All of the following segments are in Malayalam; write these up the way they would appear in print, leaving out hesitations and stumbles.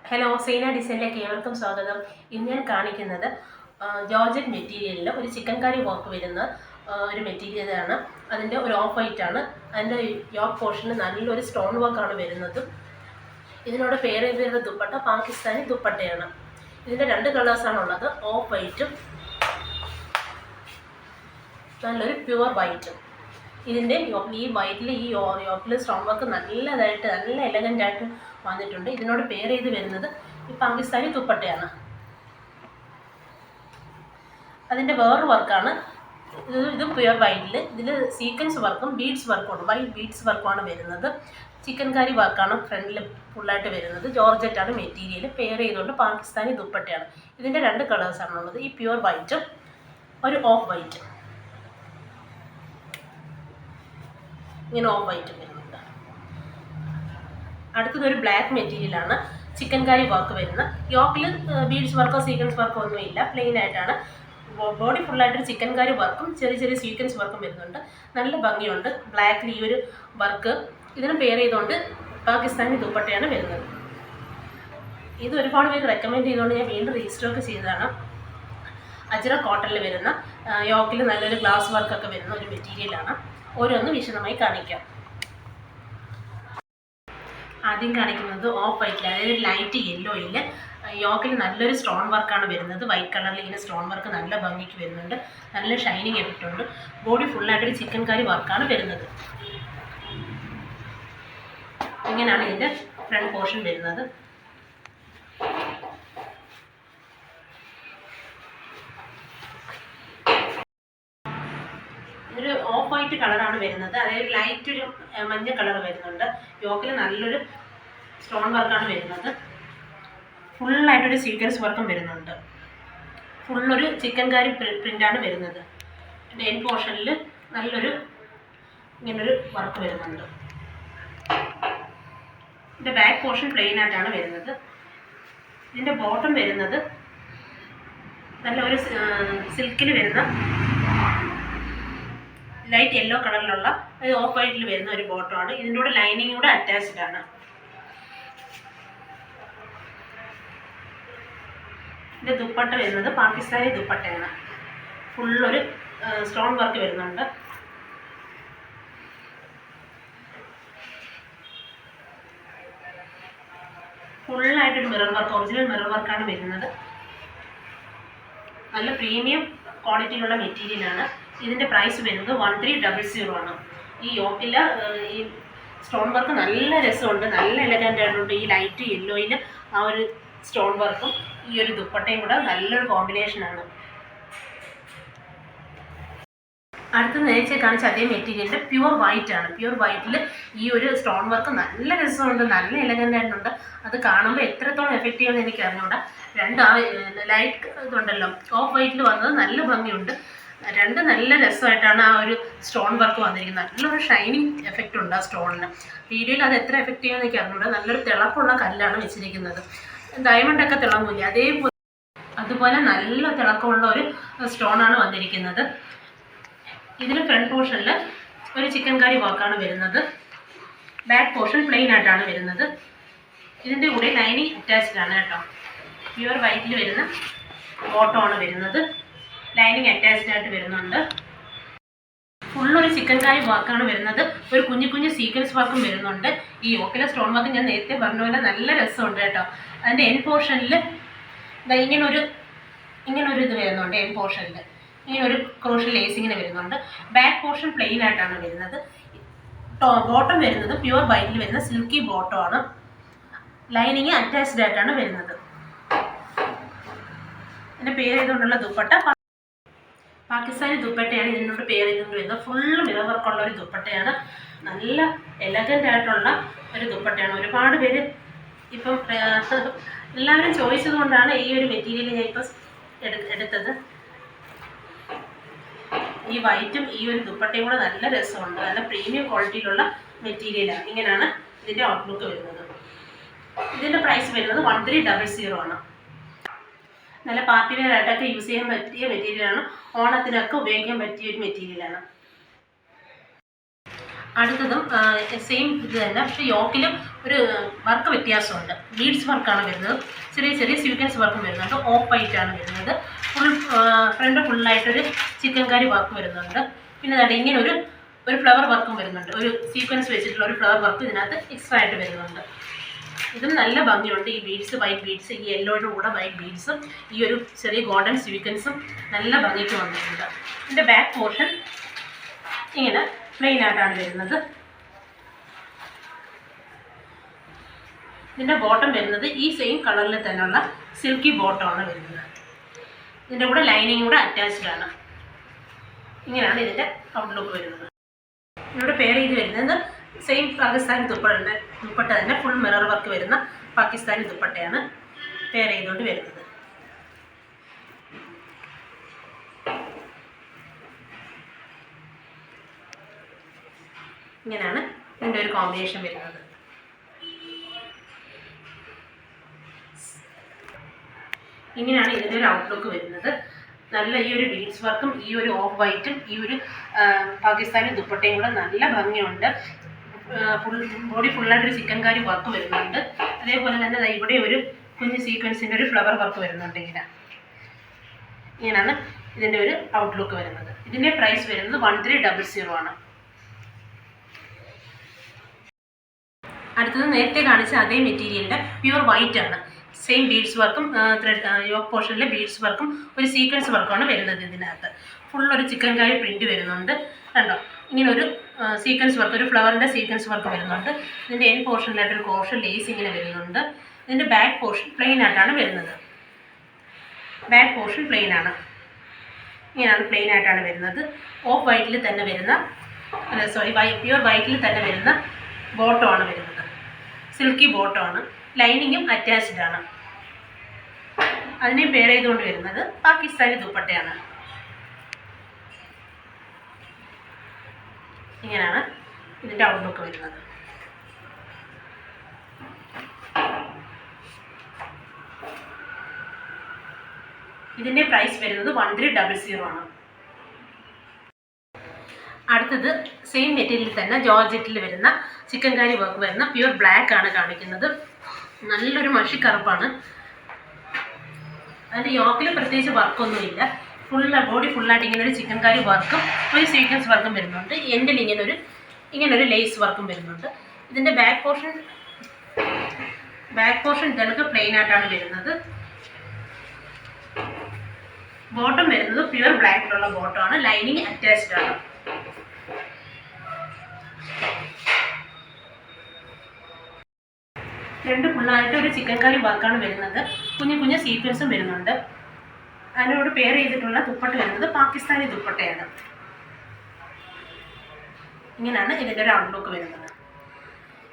ഹലോ, സീന ഡിസൈനിലേക്ക് ഏവർക്കും സ്വാഗതം. ഇന്ന് ഞാൻ കാണിക്കുന്നത് ജോർജറ്റ് മെറ്റീരിയലിൽ ഒരു ചിക്കൻ കറി വർക്ക് വരുന്ന ഒരു മെറ്റീരിയലാണ്. അതിൻ്റെ ഒരു ഓഫ് വൈറ്റ് ആണ്. അതിൻ്റെ യോക്ക് പോർഷനിൽ നല്ലൊരു സ്റ്റോൺ വർക്കാണ് വരുന്നത്. ഇതിനോട് പേര് വരുന്ന ദുപ്പട്ട പാകിസ്ഥാനി ദുപ്പട്ടയാണ്. ഇതിൻ്റെ രണ്ട് കളേഴ്സാണുള്ളത്, ഓഫ് വൈറ്റും നല്ലൊരു പ്യുവർ വൈറ്റും. ഇതിൻ്റെ ഈ വൈറ്റിൽ ഈ യോക്കിൽ സ്റ്റോൺ വർക്ക് നല്ലതായിട്ട് നല്ല എലഗൻ്റായിട്ട് വന്നിട്ടുണ്ട്. ഇതിനോട് പെയർ ചെയ്ത് വരുന്നത് ഈ പാകിസ്ഥാനി ദുപ്പട്ടയാണ്. അതിൻ്റെ വേറൊരു വർക്കാണ് ഇത് പ്യുവർ വൈറ്റിൽ. ഇതിൽ സീക്വൻസ് വർക്കും ബീഡ്സ് വർക്കും വൈറ്റ് ബീഡ്സ് വർക്കുമാണ് വരുന്നത്. ചിക്കൻ കറി വർക്കാണ് ഫ്രണ്ടിൽ ഫുള്ളായിട്ട് വരുന്നത്. ജോർജറ്റാണ് മെറ്റീരിയൽ. പെയർ ചെയ്തുകൊണ്ട് പാകിസ്ഥാനി ദുപ്പട്ടയാണ്. ഇതിൻ്റെ രണ്ട് കളേഴ്സാണുള്ളത്, ഈ പ്യുവർ വൈറ്റും ഒരു ഓഫ് വൈറ്റും. ഇങ്ങനെ ഓഫ് വൈറ്റും വരുന്നുണ്ട്. അടുത്തതൊരു ബ്ലാക്ക് മെറ്റീരിയലാണ്, ചിക്കൻ കറി വർക്ക് വരുന്ന. യോക്കിൽ ബീഡ്സ് വർക്കോ സീക്വൻസ് വർക്കോ ഒന്നുമില്ല, പ്ലെയിൻ ആയിട്ടാണ്. ബോഡി ഫുള്ളായിട്ടൊരു ചിക്കൻ കറി വർക്കും ചെറിയ ചെറിയ സീക്വൻസ് വർക്കും വരുന്നുണ്ട്. നല്ല ഭംഗിയുണ്ട്. ബ്ലാക്കിൽ ഈ ഒരു വർക്ക് ഇതിന് പെയർ ചെയ്തുകൊണ്ട് പാകിസ്ഥാനി ദുപ്പട്ടയാണ് വരുന്നത്. ഇത് ഒരുപാട് പേര് റെക്കമെൻഡ് ചെയ്തുകൊണ്ട് ഞാൻ വീണ്ടും റീസ്റ്റോക്ക് ചെയ്തതാണ്. അജ്ര കോട്ടണിൽ വരുന്ന യോക്കിൽ നല്ലൊരു ഗ്ലാസ് വർക്കൊക്കെ വരുന്ന ഒരു മെറ്റീരിയലാണ്. ഓരോന്ന് വിശദമായി കാണിക്കാം. ആദ്യം കാണിക്കുന്നത് ഓഫ് വൈറ്റിൽ, അതായത് ലൈറ്റ് യെല്ലോയിൽ യോക്കിൽ നല്ലൊരു സ്റ്റോൺ വർക്കാണ് വരുന്നത്. വൈറ്റ് കളറിൽ ഇങ്ങനെ സ്റ്റോൺ വർക്ക് നല്ല ഭംഗിക്ക് വരുന്നുണ്ട്. നല്ല ഷൈനിങ് എഫക്റ്റ് ഉണ്ട്. ബോഡി ഫുള്ളായിട്ടൊരു ചിക്കൻ കറി വർക്കാണ് വരുന്നത്. ഇങ്ങനെയാണ് ഇതിൻ്റെ ഫ്രണ്ട് പോർഷൻ വരുന്നത്. ഒരു ഓഫ് വൈറ്റ് കളറാണ് വരുന്നത്, അതായത് ലൈറ്റ് ഒരു മഞ്ഞ കളർ വരുന്നുണ്ട്. യോക്കിൽ നല്ലൊരു സ്റ്റോൺ വർക്കാണ് വരുന്നത്. ഫുള്ളായിട്ടൊരു സീക്വൻസ് വർക്കും വരുന്നുണ്ട്. ഫുള്ളൊരു ചിക്കൻ കറി പ്രിൻ്റാണ് വരുന്നത്. എൻ പോർഷനിൽ നല്ലൊരു ഇങ്ങനൊരു വർക്ക് വരുന്നുണ്ട്. ഇതിൻ്റെ ബാക്ക് പോർഷൻ പ്ലെയിൻ ആയിട്ടാണ് വരുന്നത്. ഇതിൻ്റെ ബോട്ടം വരുന്നത് നല്ലൊരു സിൽക്കിൽ വരുന്ന ലൈറ്റ് യെല്ലോ കളറിലുള്ള ഓഫ് വൈറ്റിൽ വരുന്ന ഒരു ബോട്ടമാണ്. ഇതിൻ്റെ കൂടെ ലൈനിങ് കൂടെ അറ്റാച്ച്ഡ് ആണ്. ഇതിൻ്റെ ദുപ്പട്ട വരുന്നത് പാകിസ്ഥാനി ദുപ്പട്ടയാണ്. ഫുള്ളൊരു സ്റ്റോൺ വർക്ക് വരുന്നുണ്ട്. ഫുള്ളായിട്ടൊരു മിറർ വർക്ക്, ഒറിജിനൽ മിറർ വർക്കാണ് വരുന്നത്. നല്ല പ്രീമിയം ക്വാളിറ്റിയിലുള്ള മെറ്റീരിയലാണ്. ഇതിൻ്റെ പ്രൈസ് വരുന്നത് 1300 ആണ്. ഈ യോക്കിൽ ഈ സ്റ്റോൺ വർക്ക് നല്ല രസമുണ്ട്, നല്ല എലഗൻ്റ് ആയിട്ടുണ്ട്. ഈ ലൈറ്റ് യെല്ലോയിൽ ആ ഒരു സ്റ്റോൺ വർക്കും ഈ ഒരു ദുപ്പട്ടയും കൂടെ നല്ലൊരു കോമ്പിനേഷനാണ്. അടുത്ത നേരത്തെ കാണിച്ച അതേ മെറ്റീരിയലിൻ്റെ പ്യുവർ വൈറ്റ് ആണ്. പ്യുവർ വൈറ്റിൽ ഈ ഒരു സ്റ്റോൺ വർക്ക് നല്ല രസമുണ്ട്, നല്ല എലഗൻ്റ് ആയിട്ടുണ്ട്. അത് കാണുമ്പോൾ എത്രത്തോളം എഫക്റ്റ് ചെയ്യുമെന്ന് എനിക്ക് അറിഞ്ഞുകൂടാ. രണ്ട് ലൈറ്റ് ഇതുണ്ടല്ലോ, ഓഫ് വൈറ്റിൽ വന്നത് നല്ല ഭംഗിയുണ്ട്. രണ്ട് നല്ല രസമായിട്ടാണ് ആ ഒരു സ്റ്റോൺ വർക്ക് വന്നിരിക്കുന്നത്. നല്ലൊരു ഷൈനിങ് എഫക്റ്റ് ഉണ്ട് ആ സ്റ്റോണിന്. വീഡിയോയിൽ അത് എത്ര എഫക്റ്റ് ചെയ്യുമെന്ന് എനിക്ക് അറിഞ്ഞുകൂടാ. നല്ലൊരു തിളപ്പുള്ള കല്ലാണ് വെച്ചിരിക്കുന്നത്. ഡയമണ്ടൊക്കെ തിളങ്ങില്ല, അതുപോലെ നല്ല തിളക്കമുള്ള ഒരു സ്റ്റോണാണ് വന്നിരിക്കുന്നത്. ഇതിന് ഫ്രണ്ട് പോർഷനിൽ ഒരു ചിക്കൻ കറി വർക്കാണ് വരുന്നത്. ബാക്ക് പോർഷൻ പ്ലെയിൻ ആയിട്ടാണ് വരുന്നത്. ഇതിൻ്റെ കൂടെ ലൈനിങ് അറ്റാച്ച്ഡ് ആണ് കേട്ടോ. പ്യുവർ വൈറ്റിൽ വരുന്ന ബോട്ടമാണ് വരുന്നത്. ലൈനിങ് അറ്റാച്ച്ഡ് ആയിട്ട് വരുന്നുണ്ട്. ഫുള്ളൊരു ചിക്കൻ കറി വർക്കാണ് വരുന്നത്. ഒരു കുഞ്ഞു കുഞ്ഞു സീക്വൻസ് വർക്കും വരുന്നുണ്ട്. ഈ യോക്കിലെ സ്റ്റോൺ വർക്ക് ഞാൻ നേരത്തെ പറഞ്ഞ പോലെ നല്ല രസമുണ്ട് കേട്ടോ. അതിൻ്റെ എൻ പോർഷനിൽ ഇങ്ങനൊരു ഇത് വരുന്നുണ്ട്. എൻ പോർഷനിൽ ഇങ്ങനൊരു ക്രോഷ്യൻ ലേസിങ്ങിന് വരുന്നുണ്ട്. ബാക്ക് പോർഷൻ പ്ലെയിൻ ആയിട്ടാണ് വരുന്നത്. ബോട്ടം വരുന്നത് പ്യുവർ വൈറ്റിൽ വരുന്ന സിൽക്കി ബോട്ടമാണ്. ലൈനിങ് അറ്റാച്ച്ഡ് ആയിട്ടാണ് വരുന്നത്. എൻ്റെ പേര് ചെയ്തുകൊണ്ടുള്ള ദുപ്പട്ട പാകിസ്ഥാനി ദുപ്പട്ടയാണ്. ഇതിനോട് പേര് ചെയ്തുകൊണ്ട് വരുന്നത്. ഫുള്ള് മിറർ വർക്കുള്ള ഒരു ദുപ്പട്ടയാണ്. നല്ല എലഗൻ്റ് ആയിട്ടുള്ള ഒരു ദുപ്പട്ടയാണ്. ഒരുപാട് പേര് ഇപ്പം എല്ലാവരും ചോദിച്ചത് കൊണ്ടാണ് ഈ ഒരു മെറ്റീരിയൽ ഞാൻ ഇപ്പം എടുത്തത്. ഈ വൈറ്റും ഈ ഒരു ദുപ്പട്ടയും കൂടെ നല്ല രസമുണ്ട്. നല്ല പ്രീമിയം ക്വാളിറ്റിയിലുള്ള മെറ്റീരിയലാണ്. ഇങ്ങനെയാണ് ഇതിൻ്റെ ഔട്ട്ലുക്ക് വരുന്നത്. ഇതിൻ്റെ പ്രൈസ് വരുന്നത് 1300 ആണ്. നല്ല പാർട്ടി വെയർ ആയിട്ടൊക്കെ യൂസ് ചെയ്യാൻ പറ്റിയ മെറ്റീരിയലാണ്. ഓണത്തിനൊക്കെ ഉപയോഗിക്കാൻ പറ്റിയ ഒരു മെറ്റീരിയലാണ്. അടുത്തതും സെയിം ഇത് തന്നെ, പക്ഷേ യോക്കിലും ഒരു വർക്ക് വ്യത്യാസമുണ്ട്. ബീഡ്സ് വർക്കാണ് വരുന്നത്, ചെറിയ ചെറിയ സ്വീക്വൻസ് വർക്കും വരുന്നുണ്ട്. ഓഫ് വൈറ്റ് ആണ് വരുന്നത്. ഫുൾ ഫ്രണ്ട് ഫുള്ളായിട്ടൊരു ചിക്കൻ കറി വർക്ക് വരുന്നുണ്ട്. പിന്നെ അതായത് ഇങ്ങനെ ഒരു ഫ്ലവർ വർക്കും വരുന്നുണ്ട്. ഒരു സീക്വൻസ് വെച്ചിട്ടുള്ള ഒരു ഫ്ലവർ വർക്ക് ഇതിനകത്ത് എക്സ്ട്രാ ആയിട്ട് വരുന്നുണ്ട്. ഇതും നല്ല ഭംഗിയുണ്ട്. ഈ ബീഡ്സ്, വൈറ്റ് ബീഡ്സ്, ഈ യെല്ലോയുടെ കൂടെ വൈറ്റ് ബീഡ്സും ഈ ഒരു ചെറിയ ഗോൾഡൻ സ്വീക്വൻസും നല്ല ഭംഗിക്ക് വന്നിട്ടുണ്ട്. ഇതിൻ്റെ ബാക്ക് പോർഷൻ ഇങ്ങനെ പ്ലെയിൻ ആയിട്ടാണ് വരുന്നത്. ഇതിൻ്റെ ബോട്ടം വരുന്നത് ഈ സെയിം കളറിൽ തന്നെയുള്ള സിൽക്കി ബോട്ടമാണ് വരുന്നത്. ഇതിൻ്റെ കൂടെ ലൈനിങ് കൂടെ അറ്റാച്ച്ഡ് ആണ്. ഇങ്ങനെയാണ് ഇതിൻ്റെ ഔട്ട്ലുക്ക് വരുന്നത്. ഇവിടെ പെയർ ചെയ്ത് വരുന്നത് സെയിം പാകിസ്ഥാനി ദുപ്പട്ട തന്നെ ഫുൾ മിറർ വർക്ക് വരുന്ന പാകിസ്ഥാനി ദുപ്പട്ടയാണ് പെയർ ചെയ്തുകൊണ്ട് വരുന്നത്. ഇങ്ങനെയാണ് ഇതിൻ്റെ ഒരു കോമ്പിനേഷൻ വരുന്നത്. ഇങ്ങനെയാണ് ഇതിൻ്റെ ഒരു ഔട്ട്ലുക്ക് വരുന്നത്. നല്ല ഈ ഒരു ബീഡ്സ് വർക്കും ഈ ഒരു ഓഫ് വൈറ്റും ഈ ഒരു പാകിസ്ഥാനി ദുപ്പട്ടയും കൂടെ നല്ല ഭംഗിയുണ്ട്. ബോഡി ഫുള്ളായിട്ടൊരു ചിക്കൻ കറി വർക്ക് വരുന്നുണ്ട്. അതേപോലെ തന്നെ ഇവിടെ ഒരു കുഞ്ഞ് സീക്വൻസിൻ്റെ ഒരു ഫ്ലവർ വർക്ക് വരുന്നുണ്ട്. ഇങ്ങനെയാണ് ഇതിൻ്റെ ഒരു ഔട്ട്ലുക്ക് വരുന്നത്. ഇതിൻ്റെ പ്രൈസ് വരുന്നത് 1300 ആണ്. അടുത്തത് നേരത്തെ കാണിച്ച അതേ മെറ്റീരിയലിൻ്റെ പ്യുവർ വൈറ്റ് ആണ്. സെയിം ബീഡ്സ് വർക്കും യോക്ക് പോർഷനിലെ ബീഡ്സ് വർക്കും ഒരു സീക്വൻസ് വർക്കുമാണ് വരുന്നത്. ഇതിനകത്ത് ഫുള്ളൊരു ചിക്കൻ കറി പ്രിൻറ്റ് വരുന്നുണ്ട്. കണ്ടോ, ഇങ്ങനെ ഒരു സീക്വൻസ് വർക്ക്, ഒരു ഫ്ലവറിൻ്റെ സീക്വൻസ് വർക്ക് വരുന്നുണ്ട്. ഇതിൻ്റെ എൻ പോർഷനിലായിട്ടൊരു കോഷൻ ലേസ് ഇങ്ങനെ വരുന്നുണ്ട്. ഇതിൻ്റെ ബാക്ക് പോർഷൻ പ്ലെയിൻ ആയിട്ടാണ് വരുന്നത്. ബാക്ക് പോർഷൻ പ്ലെയിൻ ആണ്. ഇങ്ങനെയാണ് പ്ലെയിൻ ആയിട്ടാണ് വരുന്നത്. ഓഫ് വൈറ്റിൽ തന്നെ വരുന്ന പ്യുവർ വൈറ്റിൽ തന്നെ വരുന്ന ബോട്ടമാണ് വരുന്നത്. സിൽക്കി ബോട്ടമാണ്. ലൈനിങ്ങും അറ്റാച്ച്ഡ് ആണ്. അതിനെ പെയർ ചെയ്തുകൊണ്ട് വരുന്നത് പാകിസ്ഥാനി ദുപ്പട്ടയാണ്. ഇങ്ങനെയാണ് ഇതിൻ്റെ ഔട്ട്ലുക്ക് വരുന്നത്. ഇതിൻ്റെ പ്രൈസ് വരുന്നത് 1300 ആണ്. അടുത്തത് സെയിം മെറ്റീരിയൽ തന്നെ ജോർജറ്റിൽ വരുന്ന ചിക്കൻ കറി വർക്ക് വരുന്ന പ്യുവർ ബ്ലാക്ക് ആണ് കാണിക്കുന്നത്. നല്ലൊരു മഷിക്കറുപ്പാണ്. അതിൻ്റെ യോക്കിൽ പ്രത്യേകിച്ച് വർക്കൊന്നുമില്ല. ബോഡി ഫുള്ളായിട്ട് ഇങ്ങനെ ഒരു ചിക്കൻ കറി വർക്കും ഒരു സീക്വൻസ് വർക്കും വരുന്നുണ്ട്. എൻഡിൽ ഇങ്ങനൊരു ലേസ് വർക്കും വരുന്നുണ്ട്. ഇതിൻ്റെ ബാക്ക് പോർഷൻ ഇതൊക്കെ പ്ലെയിൻ ആയിട്ടാണ് വരുന്നത്. ബോട്ടം വരുന്നത് പ്യുവർ ബ്ലാക്കിലുള്ള ബോട്ടമാണ്. ലൈനിങ് അറ്റാച്ച്ഡ് ആണ്. രണ്ട് ഫുള്ളായിട്ട് ഒരു ചിക്കൻ കറി വർക്കാണ് വരുന്നത്. കുഞ്ഞു കുഞ്ഞു സീക്വൻസും വരുന്നുണ്ട്. അതിനോട് പെയർ ചെയ്തിട്ടുള്ള ദുപ്പട്ട വരുന്നത് പാകിസ്ഥാനി ദുപ്പട്ടയാണ്. ഇങ്ങനെയാണ് ഇതിൻ്റെ ഒരു ഔട്ട്ലുക്ക് വരുന്നത്.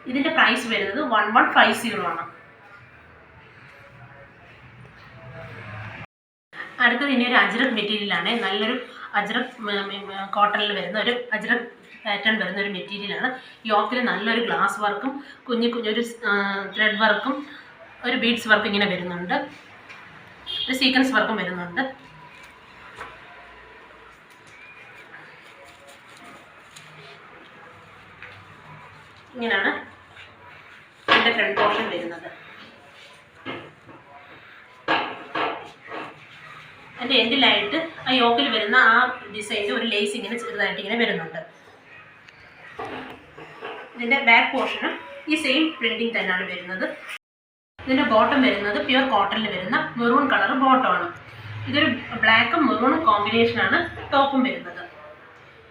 ഇതിൻ്റെ പ്രൈസ് വരുന്നത് 1150 ആണ്. അടുത്തത് ഇനി ഒരു അജ്രക് മെറ്റീരിയലാണ്. നല്ലൊരു അജ്രക് കോട്ടണിൽ വരുന്ന ഒരു അജ്രക് പാറ്റേൺ വരുന്ന ഒരു മെറ്റീരിയലാണ്. യോക്കിൽ നല്ലൊരു ഗ്ലാസ് വർക്കും കുഞ്ഞൊരു ത്രെഡ് വർക്കും ഒരു ബീഡ്സ് വർക്കും ഇങ്ങനെ വരുന്നുണ്ട്. ഒരു സീക്വൻസ് വർക്കും വരുന്നുണ്ട്. ഇങ്ങനെയാണ് ഇതിൻ്റെ ഫ്രണ്ട് പോർഷൻ വരുന്നത്. അതിൻ്റെ എൻഡിലായിട്ട് ആ യോക്കിൽ വരുന്ന ആ ഡിസൈനിൽ ഒരു ലേസ് ഇങ്ങനെ ചെറുതായിട്ട് ഇങ്ങനെ വരുന്നുണ്ട്. ഇതിൻ്റെ ബാക്ക് പോർഷനും ഈ സെയിം പ്രിൻറ്റിങ് തന്നെയാണ് വരുന്നത്. ഇതിൻ്റെ ബോട്ടം വരുന്നത് പ്യുവർ കോട്ടണിൽ വരുന്ന മെറൂൺ കളർ ബോട്ടമാണ്. ഇതൊരു ബ്ലാക്കും മെറൂണും കോമ്പിനേഷനാണ് ടോപ്പും വരുന്നത്.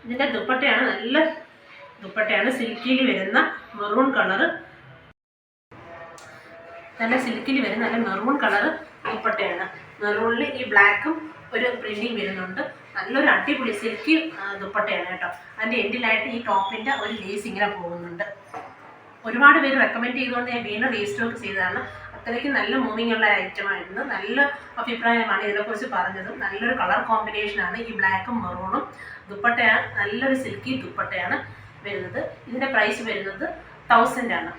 ഇതിൻ്റെ ദുപ്പട്ടയാണ് നല്ല ദുപ്പട്ടയാണ്. സിൽക്കിയിൽ വരുന്ന മെറൂൺ കളറ്, നല്ല സിൽക്കിൽ വരുന്ന നല്ല മെറൂൺ കളറ് ദുപ്പട്ടയാണ്. മെറൂണിൽ ഈ ബ്ലാക്കും ഒരു പ്രിൻറ്റിങ് വരുന്നുണ്ട്. നല്ലൊരു അടിപൊളി സിൽക്കി ദുപ്പട്ടയാണ് കേട്ടോ. അതിൻ്റെ എൻഡിലായിട്ട് ഈ ടോപ്പിൻ്റെ ഒരു ലേസ് ഇങ്ങനെ പോകുന്നുണ്ട്. ഒരുപാട് പേര് റെക്കമെൻഡ് ചെയ്തുകൊണ്ട് ഞാൻ വീണ്ടും റീസ്റ്റോക്ക് ചെയ്തതാണ്. അത്രയ്ക്ക് നല്ല മൂവിങ് ഉള്ള ഐറ്റമായിരുന്നു. നല്ല അഭിപ്രായമാണ് ഇതിനെക്കുറിച്ച് പറഞ്ഞതും. നല്ലൊരു കളർ കോമ്പിനേഷനാണ് ഈ ബ്ലാക്കും മെറൂണും. ദുപ്പട്ടയാണ് നല്ലൊരു സിൽക്കി ദുപ്പട്ടയാണ് വരുന്നത്. ഇതിൻ്റെ പ്രൈസ് വരുന്നത് 1000 ആണ്.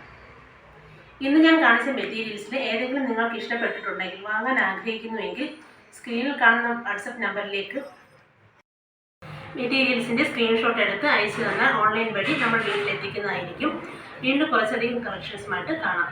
ഇന്ന് ഞാൻ കാണിച്ച മെറ്റീരിയൽസിൽ ഏതെങ്കിലും നിങ്ങൾക്ക് ഇഷ്ടപ്പെട്ടിട്ടുണ്ടെങ്കിൽ, വാങ്ങാൻ ആഗ്രഹിക്കുന്നുവെങ്കിൽ സ്ക്രീനിൽ കാണുന്ന വാട്സപ്പ് നമ്പറിലേക്ക് മെറ്റീരിയൽസിൻ്റെ സ്ക്രീൻഷോട്ട് എടുത്ത് അയച്ചു തന്നാൽ ഓൺലൈൻ വഴി നമ്മൾ വീട്ടിലെത്തിക്കുന്നതായിരിക്കും. വീണ്ടും കുറച്ചധികം കളക്ഷൻസുമായിട്ട് കാണാം.